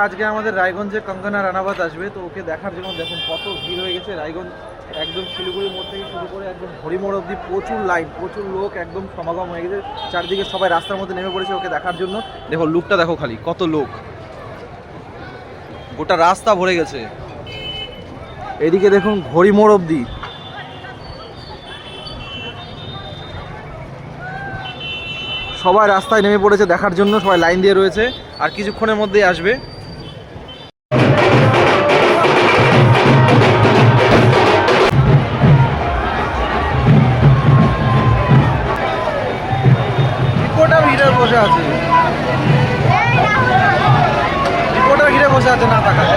আজকে আমাদের রায়গঞ্জে কঙ্গনা রানাওয়াত আসবে, তো ওকে দেখার জন্য দেখুন কত ভিড় হয়ে গেছে। রায়গঞ্জ একদম শিলিগুড়ি মোড় থেকে শুরু করে একদম হরিমোড় অবধি প্রচুর লাইন, প্রচুর লোক একদম সমাগম হয়ে গেছে। চারদিকে সবাই রাস্তার মধ্যে নেমে পড়েছে ওকে দেখার জন্য। দেখো লুকটা দেখো খালি, কত লোক, গোটা রাস্তা ভরে গেছে। এদিকে দেখুন হরিমোড় অবধি সবাই রাস্তায় নেমে পড়েছে দেখার জন্য, সবাই লাইন দিয়ে রয়েছে, আর কিছুক্ষণের মধ্যেই আসবে। রিপোর্টার ঘিরে বসে আছে, রিপোর্টার ঘিরে বসে আছে না তাকায়।